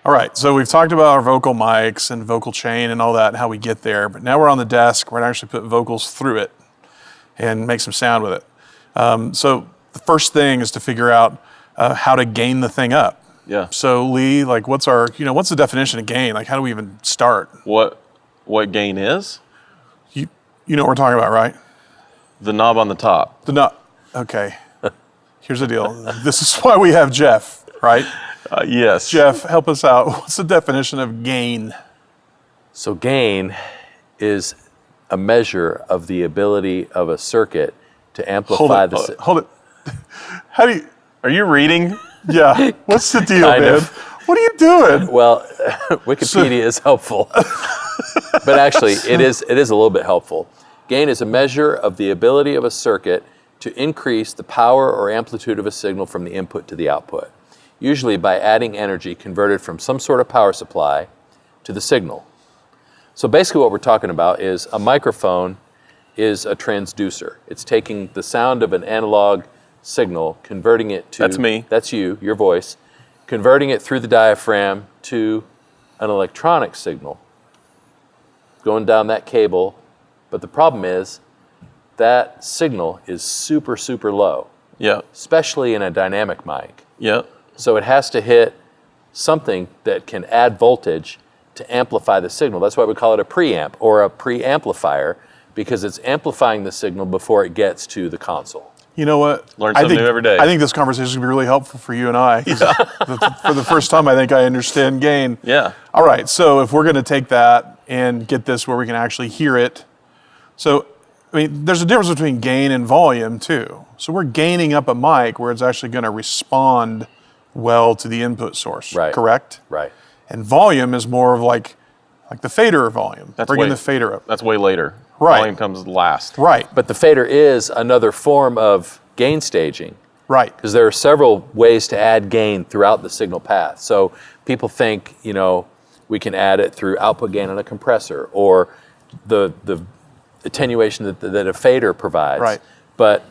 All right, so we've talked about our vocal mics and vocal chain and all that and how we get there, but now we're on the desk, we're gonna actually put vocals through it and make some sound with it. So the first thing is to figure out how to gain the thing up. Yeah. So Lee, like what's the definition of gain? Like how do we even start? What gain is? You know what we're talking about, right? The knob on the top. The knob, okay. Here's the deal. This is why we have Jeff, right? Yes. Jeff, help us out. What's the definition of gain? So gain is a measure of the ability of a circuit to amplify Hold it. Are you reading? Yeah. What's the deal, Kind man? of. What are you doing? Well, Wikipedia is helpful, but actually it is a little bit helpful. Gain is a measure of the ability of a circuit to increase the power or amplitude of a signal from the input to the output, usually by adding energy converted from some sort of power supply to the signal. So basically what we're talking about is a microphone is a transducer. It's taking the sound of an analog signal, converting it to... That's me. That's you, your voice. Converting it through the diaphragm to an electronic signal, going down that cable. But the problem is that signal is super, super low, Yeah. especially in a dynamic mic. Yeah. So it has to hit something that can add voltage to amplify the signal. That's why we call it a preamp or a preamplifier, because it's amplifying the signal before it gets to the console. You know what? Learn something new every day. I think this conversation is going to be really helpful for you and I. For the first time, I think I understand gain. Yeah. All right, so if we're going to take that and get this where we can actually hear it. So, I mean, there's a difference between gain and volume too. So we're gaining up a mic where it's actually going to respond well to the input source, Right. correct? Right. And volume is more of like the fader volume, bringing the fader up. That's way later. Right. Volume comes last. Right, But the fader is another form of gain staging, right. because there are several ways to add gain throughout the signal path. So people think, we can add it through output gain on a compressor or the attenuation that a fader provides. Right. But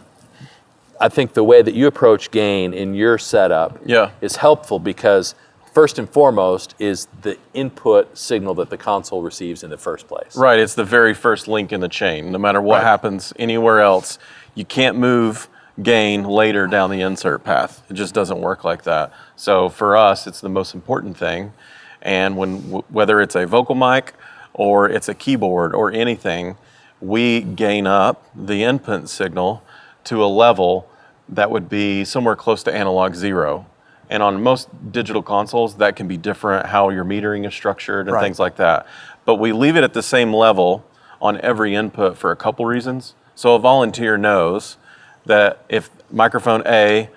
I think the way that you approach gain in your setup Yeah. is helpful because first and foremost is the input signal that the console receives in the first place. Right, it's the very first link in the chain. No matter what Right. happens anywhere else, you can't move gain later down the insert path. It just doesn't work like that. So for us, it's the most important thing. And whether it's a vocal mic or it's a keyboard or anything, we gain up the input signal to a level that would be somewhere close to analog zero. And on most digital consoles, that can be different, how your metering is structured and Right. things like that. But we leave it at the same level on every input for a couple reasons. So a volunteer knows that if microphone A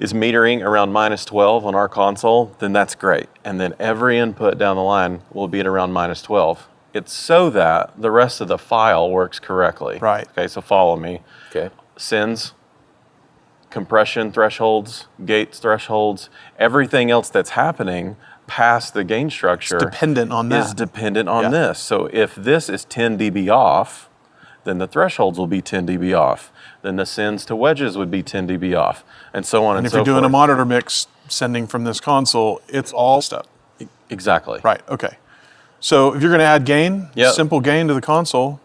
is metering around -12 on our console, then that's great. And then every input down the line will be at around -12. It's so that the rest of the file works correctly. Right. Okay, so follow me. Okay. Sends, compression thresholds, gates thresholds, everything else that's happening past the gain structure Dependent on that. is dependent on Yeah. this. So if this is 10 dB off, then the thresholds will be 10 dB off. Then the sends to wedges would be 10 dB off, and so on and, And if so you're doing forth. a monitor mix sending from this console, it's all stuff. Exactly. Right, okay. So if you're going to add gain, Yep. simple gain to the console,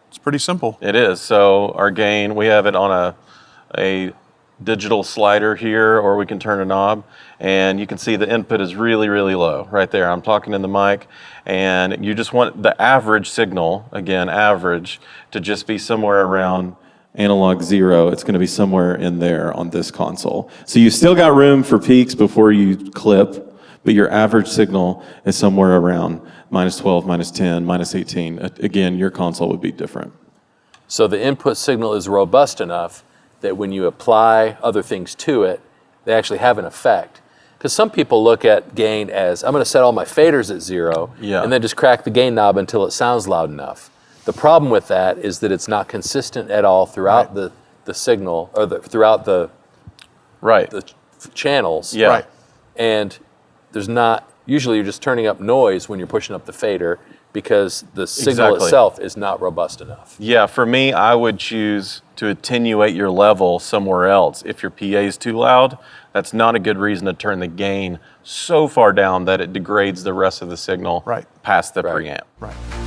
it's pretty simple. It is. So our gain, we have it on a digital slider here, or we can turn a knob, and you can see the input is really, really low right there. I'm talking in the mic, and you just want the average signal, again, average, to just be somewhere around analog zero. It's going to be somewhere in there on this console. So you still got room for peaks before you clip, but your average signal is somewhere around -12, -10, -18. Again, your console would be different. So the input signal is robust enough that when you apply other things to it, they actually have an effect. Because some people look at gain as, I'm going to set all my faders at zero, Yeah. and then just crack the gain knob until it sounds loud enough. The problem with that is that it's not consistent at all throughout the signal, or throughout the Right. channels. Yeah. Right. And there's not, usually you're just turning up noise when you're pushing up the fader because the signal Exactly. itself is not robust enough. Yeah, for me, I would choose to attenuate your level somewhere else. If your PA is too loud, that's not a good reason to turn the gain so far down that it degrades the rest of the signal Right. past the Right. preamp. Right.